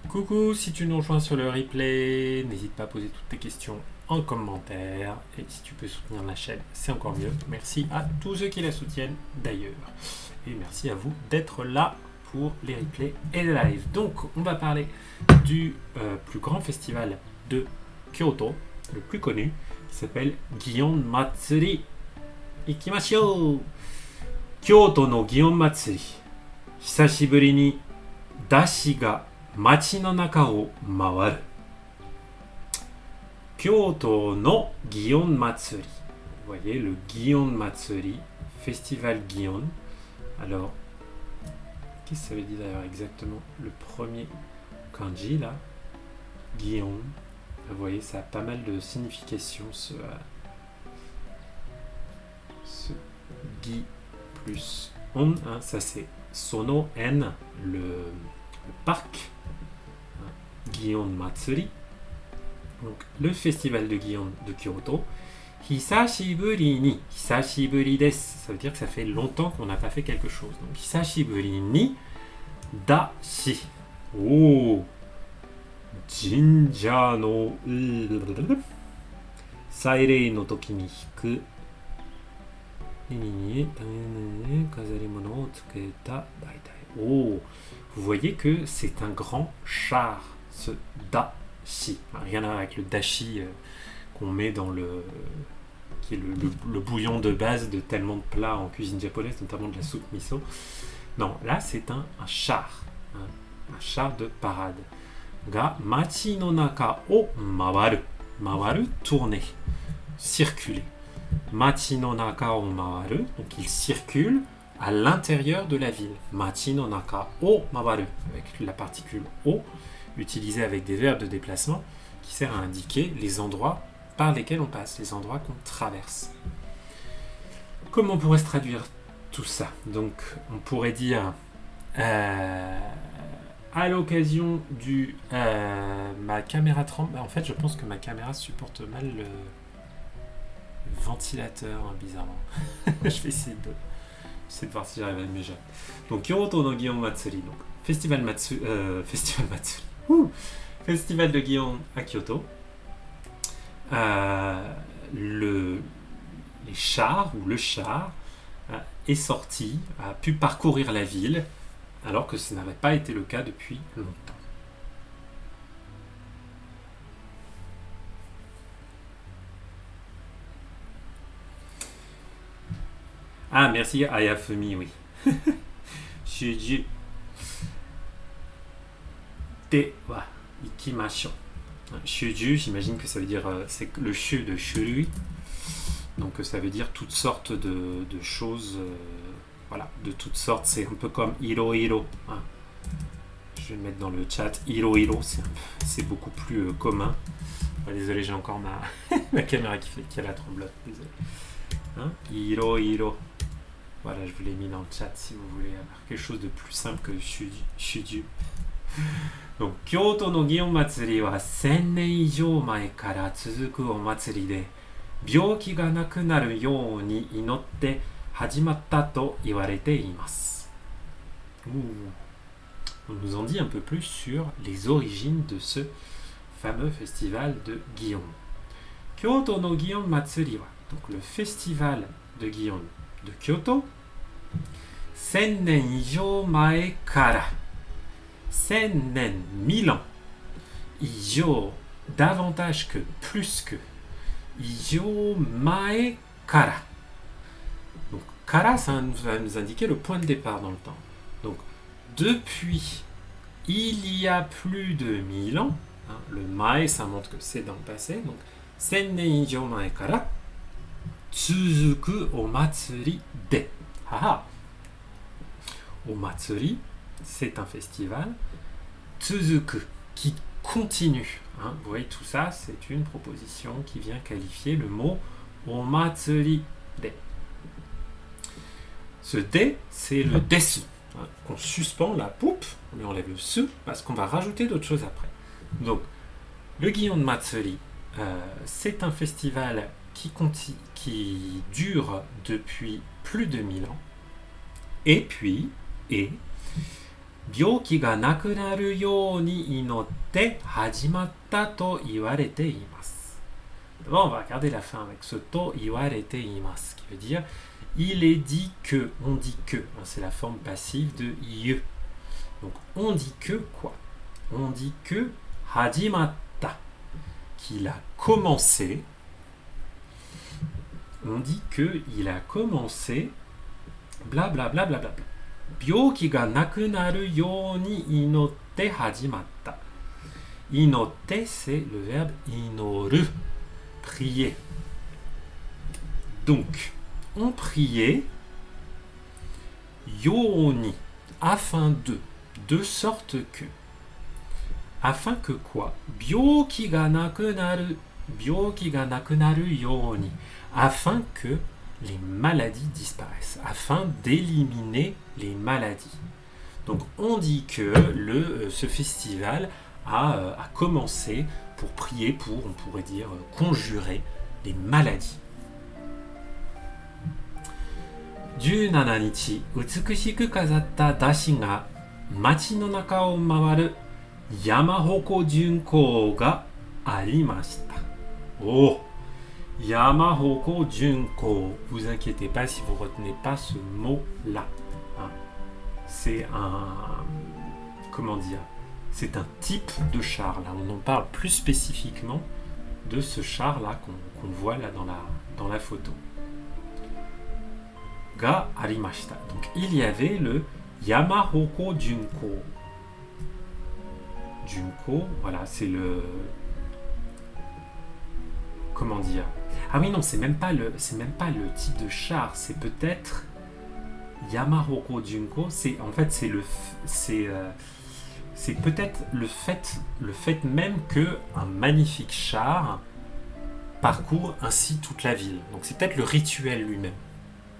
Coucou, si tu nous rejoins sur le replay, n'hésite pas à poser toutes tes questions en commentaire. Et si tu peux soutenir la chaîne, c'est encore mieux. Merci à tous ceux qui la soutiennent d'ailleurs. Et merci à vous d'être là pour les replays et les lives. Donc, on va parler du plus grand festival de Kyoto, le plus connu, qui s'appelle Gion Matsuri. Ikimashou! Kyoto no Gion Matsuri. Hisashiburi ni dashi ga machi no naka o mawaru. Kyoto no Gion Matsuri. Vous voyez le Gion Matsuri, festival Gion. Alors, qu'est-ce que ça veut dire d'ailleurs exactement le premier kanji là? Gion. Vous voyez, ça a pas mal de significations ce gi plus on, hein, ça c'est Sono En, le parc, hein, Gion Matsuri. Donc le festival de Gion de Kyoto. Hisashiburi ni, hisashiburi desu, ça veut dire que ça fait longtemps qu'on n'a pas fait quelque chose. Donc hisashiburi ni dashi. Oh, jinja no sairei no toki ni hiku kazarimono o tsuketa daitai. Oh, vous voyez que c'est un grand char, ce dashi. Rien à voir avec le dashi qu'on met dans le qui est le bouillon de base de tellement de plats en cuisine japonaise, notamment de la soupe miso. Non, là c'est un char, hein, un char de parade. Ga machi no naka o mawaru. Mawaru, tourner, circuler. Machi no naka o mawaru, donc il circule à l'intérieur de la ville. Machi no naka o mawaru, avec la particule o, utilisée avec des verbes de déplacement, qui sert à indiquer les endroits par lesquels on passe, les endroits qu'on traverse. Comment on pourrait se traduire tout ça? Donc, on pourrait dire à l'occasion du ma caméra tremble. En fait, je pense que ma caméra supporte mal le ventilateur, hein, bizarrement. Je vais essayer de voir si j'arrive à mieux gérer. Donc, Kyoto no Gion Matsuri, donc festival Matsuri, festival de Gion à Kyoto. Les chars ou le char est sorti, a pu parcourir la ville, alors que ce n'avait pas été le cas depuis longtemps. Ah, merci Ayafumi, oui. Shuju de wa ikimashou. Shuju, j'imagine que ça veut dire c'est le shu de shurui, donc ça veut dire toutes sortes de choses, voilà, de toutes sortes. C'est un peu comme iro iro, hein. Je vais le mettre dans le chat. Iro iro, c'est beaucoup plus commun. Désolé, j'ai encore ma caméra qui a la tremblote. Désolé. Hein, iro iro. Voilà, je vous l'ai mis dans le chat si vous voulez avoir quelque chose de plus simple que shuju. Donc, Kyoto no Gion Matsuri wa 1000年以上前から続くお祭りで、病気がなくなるように祈って始まったと言われています。On nous en dit un peu plus sur les origines de ce fameux festival de Gion. Kyoto no Gion Matsuri wa, donc le festival de Gion de Kyoto, 1000年以上前から。1000 nen, 1000 ans. Ijo, davantage que, plus que. Ijo mae kara. Donc, kara, ça va nous indiquer le point de départ dans le temps. Donc, depuis, il y a plus de 1000 ans, hein, le mae, ça montre que c'est dans le passé. Donc, 1000 nen ijo mae kara, tsuzuku o matsuri de. Haha. O matsuri, c'est un festival. Tsuzuku, qui continue. Hein, vous voyez, tout ça, c'est une proposition qui vient qualifier le mot omatsuri de. Ce de, c'est le desu. Hein, on suspend la poupe, on lui enlève le su, parce qu'on va rajouter d'autres choses après. Donc, le Gion Matsuri, c'est un festival qui dure depuis plus de 1000 ans. Et puis, 病気がなくなるように祈って始まったと言われています。D'abord, on va regarder la fin avec ce to iwarete imasu, qui veut dire il est dit que, on dit que. C'est la forme passive de iu. Donc, on dit que quoi? On dit que hajimatta, qu'il a commencé. On dit que il a commencé. Bla bla bla bla bla bla. Byoki ga nakunaru you ni inotte hajimatta. Inotte, c'est le verbe inoru. Prier. Donc, on priait yoni, afin de sorte que. Afin que quoi? Byoki ga nakunaru yoni. Afin que les maladies disparaissent, afin d'éliminer les maladies. Donc, on dit que ce festival a commencé pour prier, pour, on pourrait dire, conjurer les maladies. 17日、美しく飾った山車が街の中を回る山鉾巡行がありました。Oh, Yamahoko Junko. Vous inquiétez pas si vous retenez pas ce mot-là. Hein. C'est un... Comment dire? C'est un type de char. Là, on en parle plus spécifiquement de ce char-là qu'on voit là dans la photo. Ga arimashita. Donc, il y avait le Yamahoko Junko. Junko, voilà, c'est le... Comment dire? Ah oui, non, c'est même pas le type de char, c'est peut-être Yamahoko Junko, c'est peut-être le fait même que un magnifique char parcourt ainsi toute la ville. Donc c'est peut-être le rituel lui-même.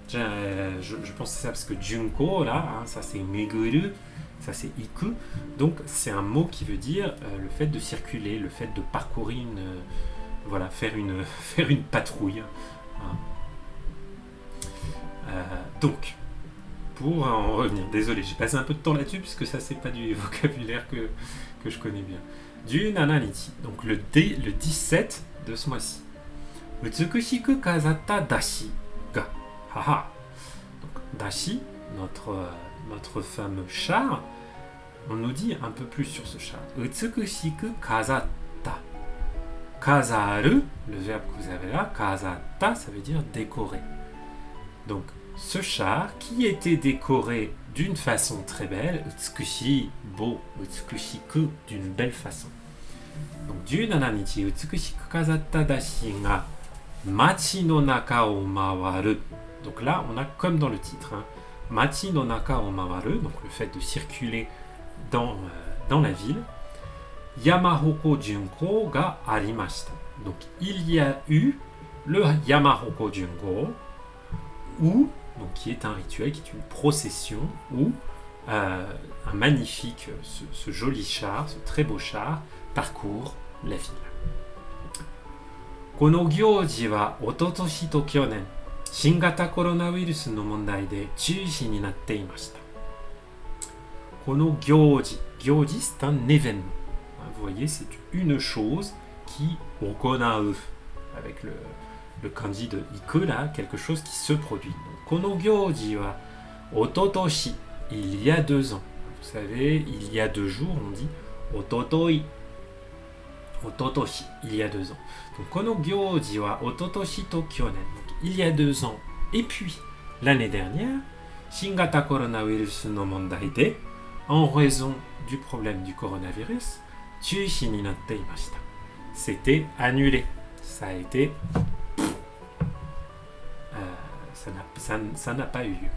Je pense que c'est ça, parce que Junko, là, hein, ça c'est Meguru, ça c'est Iku. Donc c'est un mot qui veut dire le fait de circuler, le fait de parcourir voilà, faire une patrouille. Donc, pour en revenir, désolé, j'ai passé un peu de temps là-dessus, puisque ça, c'est pas du vocabulaire que je connais bien. Du nananichi, donc le 17 de ce mois-ci. Utsukushiku kazata dashi ga. Haha. Donc, dashi, notre fameux char, on nous dit un peu plus sur ce char. Utsukushiku kazata. Kazaru, le verbe que vous avez là, kazata, ça veut dire décorer. Donc, ce char qui était décoré d'une façon très belle, utsukushi, beau, utsukushiku, d'une belle façon. Donc, 17日、美しく飾った山車が街の中を回る. Donc là, on a comme dans le titre, hein, 街の中を回る, donc le fait de circuler dans la ville. Yamahoko Junko ga arimashita. Donc il y a eu le Yamahoko Junko, donc qui est un rituel, qui est une procession où un magnifique, ce joli char, ce très beau char, parcourt la ville. Kono gyoji wa ototoshi to kyonen, shingata coronavirus no mondai de chuushi ni natte imashita. Kono gyoji, gyoji c'est un événement. Vous voyez, c'est une chose qui, okonau, avec le kanji de iku là, quelque chose qui se produit. Kono gyoji wa ototoshi, il y a 2 ans. Vous savez, il y a 2 jours, on dit ototoi. Ototoshi, il y a 2 ans. Donc, kono gyoji wa ototoshi to kyonen. Donc, il y a 2 ans. Et puis, l'année dernière, shingata coronavirus no mondai de, en raison du problème du coronavirus, chuushi ni natte imashita. C'était annulé. Ça a été... ça n'a pas eu lieu.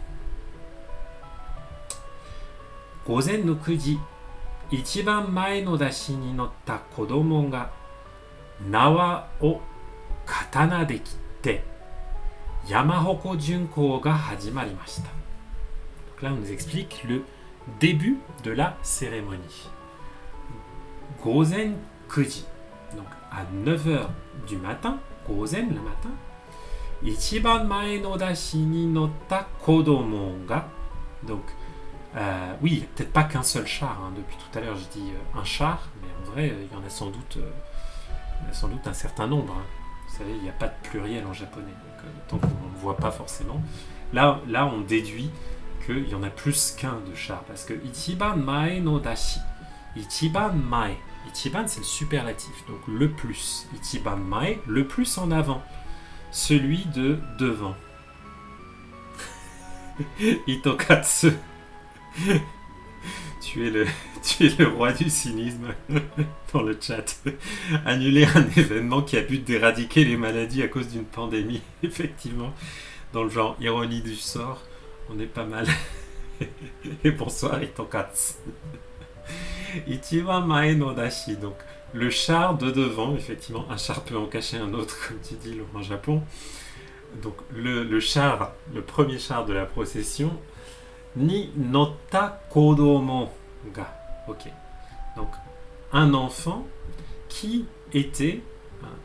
Gozen no 9時、一番前の山車に乗った子供が縄を刀で切って山鉾巡行が始まりました。Donc là, on nous explique le début de la cérémonie. Gozen 9時, donc à 9h du matin, Gozen le matin, 一番前の山車に乗った子供が, donc Oui, il n'y a peut-être pas qu'un seul char. Hein. Depuis tout à l'heure, je dis un char, mais en vrai, il y en a sans doute, un certain nombre. Hein. Vous savez, il n'y a pas de pluriel en japonais, donc tant qu'on ne le voit pas forcément. Là, on déduit qu'il y en a plus qu'un de char, parce que Ichiban mae no dashi. Ichiban mae. Ichiban, c'est le superlatif, donc le plus. Ichiban mae, le plus en avant. Celui de devant. Itokatsu. tu es le roi du cynisme dans le chat. Annuler un événement qui a but d'éradiquer les maladies à cause d'une pandémie. Effectivement, dans le genre ironie du sort, on est pas mal. Et bonsoir Itokatsu. Ichiban mae no dashi. Donc, le char de devant, effectivement, un char peut en cacher un autre, comme tu dis, en Japon. Donc, le char, le premier char de la procession, ni notta kodomo ga. Ok. Donc, un enfant qui était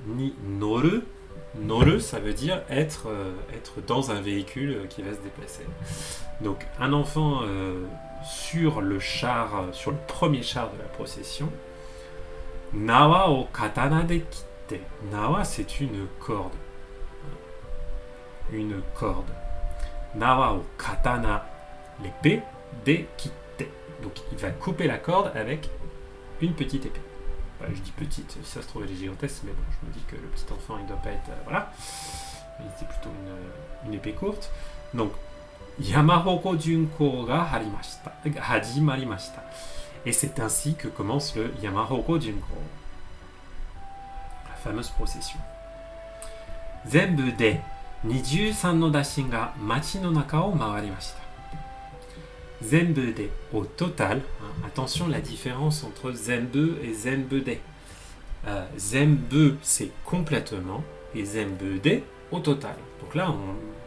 ni noru. Noru, ça veut dire être dans un véhicule qui va se déplacer. Donc, un enfant sur le premier char de la procession. Nawa o katana de kitte. Nawa, c'est une corde. Une corde. Nawa o katana, l'épée, de kitte. Donc il va couper la corde avec une petite épée. Enfin, je dis petite, si ça se trouve elle est gigantesque, mais bon, je me dis que le petit enfant il doit pas être. Voilà. C'est plutôt une épée courte. Donc, Yamahoko Junko ga hajimarimashita. Et c'est ainsi que commence le Yamahoko Junko. La fameuse procession. Zenbu de 23 no dashi ga machi no naka o mawarimashita. Zenbu de, au total, hein, attention la différence entre Zenbu et Zenbu de. Zenbu c'est complètement et Zenbu de au total. Donc là,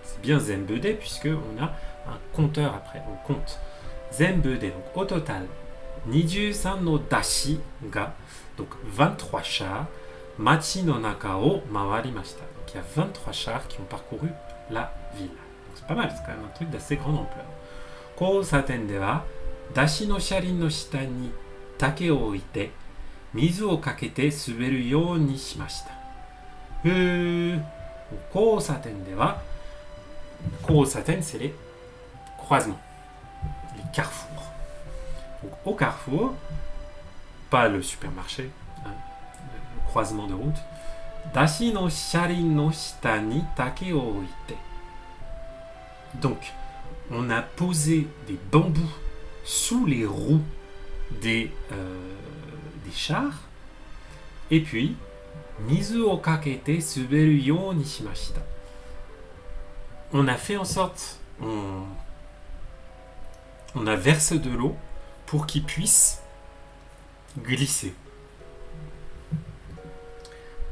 c'est bien Zenbu de puisqu'on a un compteur après, on compte. Zenbu de, donc au total, 23 no dashi ga, donc 23 chars, machi no naka o mawarimashita. Donc il y a 23 chars qui ont parcouru la ville. Donc c'est pas mal, c'est quand même un truc d'assez grande ampleur. Kousaten de wa, dashi no sharin no shita ni take o oite, mizu o kakete suberu you ni shimashita. Kousaten de wa, kousaten c'est les croisements, les carrefours. Donc au carrefour, pas le supermarché, hein, le croisement de route. Dashi no sharin no shita ni take o oite. Donc, on a posé des bambous sous les roues des chars, et puis mizu o kakete suberu you ni shimashita. On a fait en sorte, on a versé de l'eau pour qu'ils puissent glisser.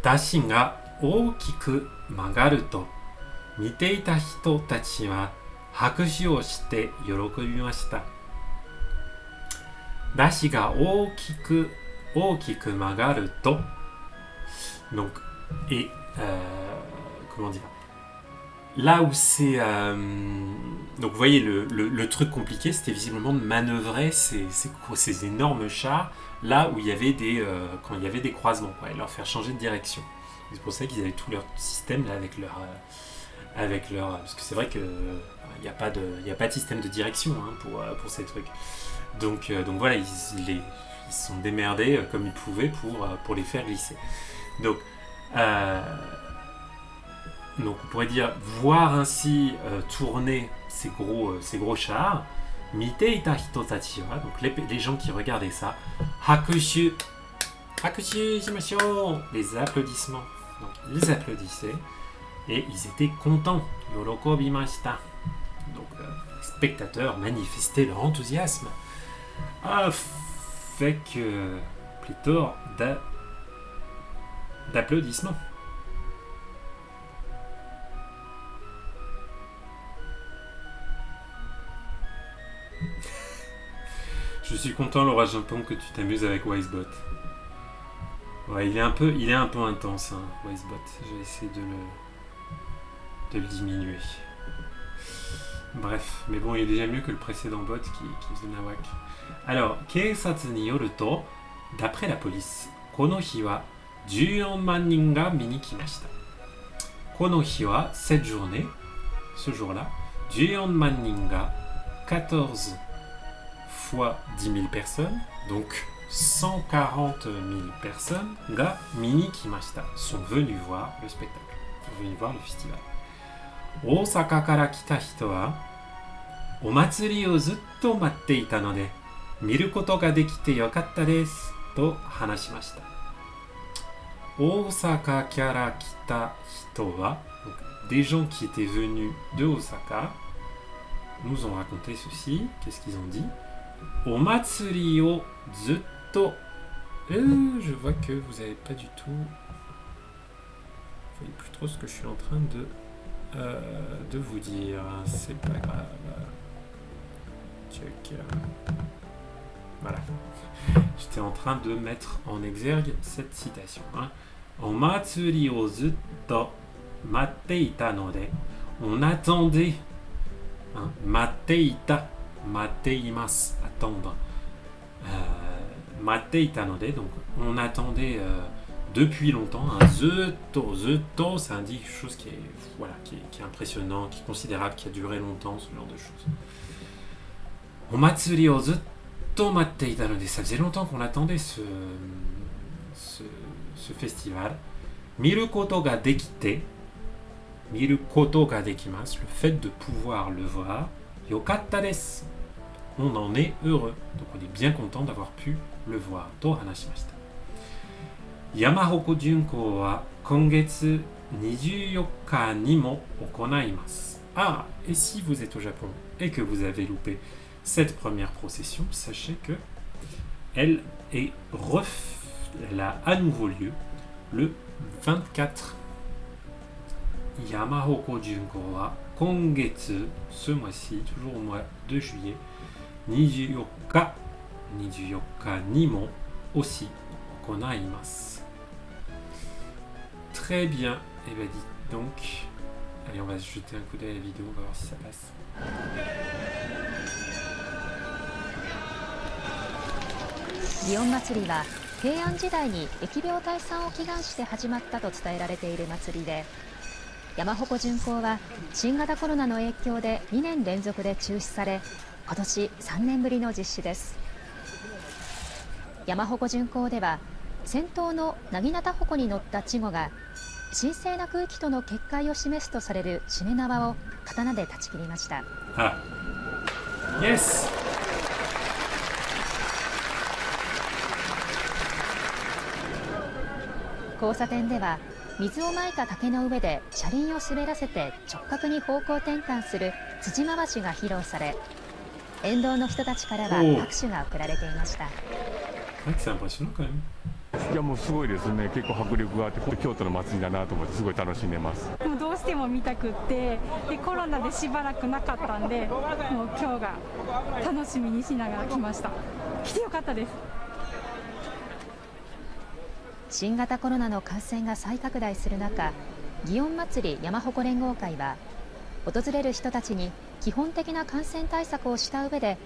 Dashi ga oukiku magaru to, miteita hito tachi wa hakushu o shite yorokubimashita. Dashi ga oukiku magaru to. Donc, et comment dire, là où c'est donc vous voyez le truc compliqué, c'était visiblement de manœuvrer ces énormes chars là où il y avait quand il y avait des croisements, quoi, et leur faire changer de direction. C'est pour ça qu'ils avaient tout leur système là avec leur parce que c'est vrai que il n'y a pas de système de direction, hein, pour ces trucs. Donc voilà, ils se sont démerdés comme ils pouvaient pour les faire glisser. Donc on pourrait dire voir ainsi tourner ces gros chars. Miteita hito tachi wa, donc les gens qui regardaient ça, hakushu shimashou, les applaudissements. Donc ils applaudissaient et ils étaient contents. Yorokobimashita. Donc les spectateurs manifestaient leur enthousiasme avec pléthore d'applaudissements. Je suis content, Laura Jampon, que tu t'amuses avec Wisebot. Ouais, il est un peu intense, hein, Wisebot. Je vais essayer de le diminuer. Bref, mais bon, il est déjà mieux que le précédent bot qui faisait nawak. Alors, keisatsu ni yoru to, d'après la police, kono hi wa 14 man nin ga mi ni kimashita. Kono hi wa, cette journée, ce jour-là, 14 man nin ga, 14 fois 10 000 personnes, donc 140 000 personnes, ga mini kimashita, sont venus voir le spectacle, sont venus voir le festival. Osaka kara kita hito wa, o matsuri o zutto matte ita node, miru koto ga dekite yokatta desu, to hanashimashita. Osaka kara kita hito wa, donc des gens qui étaient venus de Osaka, nous ont raconté ceci. Qu'est-ce qu'ils ont dit? O matsuri o zutto. Je vois que vous n'avez pas du tout. Vous voyez plus trop ce que je suis en train de vous dire. C'est pas grave. Check. Voilà. J'étais en train de mettre en exergue cette citation. O matsuri o zutto matte ita node. On attendait. Matte ita. Matte imasu. Attendre. Matte ita node. Donc on attendait depuis longtemps. Zutto. Zutto, ça indique quelque chose qui est impressionnant, qui est considérable, qui a duré longtemps, ce genre de choses. O matsuri o zutto matte ita node. Ça faisait longtemps qu'on attendait ce festival. Miru koto ga dekite. Miru koto ga dekimasu. Le fait de pouvoir le voir. Yokatta desu. On en est heureux. Donc on est bien content d'avoir pu le voir. To hanashimashita. Yamahoko Junko wa kongetsu 24 ni mo okonaimasu. Ah, et si vous êtes au Japon et que vous avez loupé cette première procession, sachez que elle a à nouveau lieu le 24. Yamahoko Junko wa kongetsu, ce mois-ci, toujours au mois de juillet, 24 ni mo aussi konaimasu. Très bien. Et bien dites donc. Allez, on va se jeter un coup d'œil à la vidéo, on va voir si ça passe. 祇園祭は平安時代に疫病退散を祈願して始まったと伝えられている祭りで、山鉾巡行は新型コロナの影響で2年連続で中止され、今年3年ぶりの実施です。山鉾巡行では先頭の薙刀鉾に乗った稚児が神聖な空気との結界を示すとされるしめ縄を刀で断ち切りました。Yes. 交差点では水をまいた竹の上で車輪を滑らせて直角に方向転換する辻回しが披露され、沿道の人たちからは拍手が送られていました。C'est impressionnant quand même. いやもうすごいですね。結構迫力があって京都の祭りだなと思ってすごい楽しんでます。もうどうしても見たくってでコロナでしばらくなかったんで、もう今日が楽しみにしながら来ました。来てよかったです。新型コロナの感染が再拡大する中、祇園祭山鉾連合会は訪れる人たちに基本的な感染対策をした上で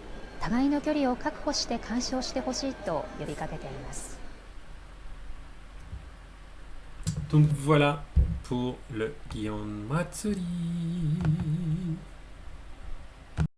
互いの距離を確保して鑑賞してほしいと呼びかけています。Donc voilà pour le Gion Matsuri.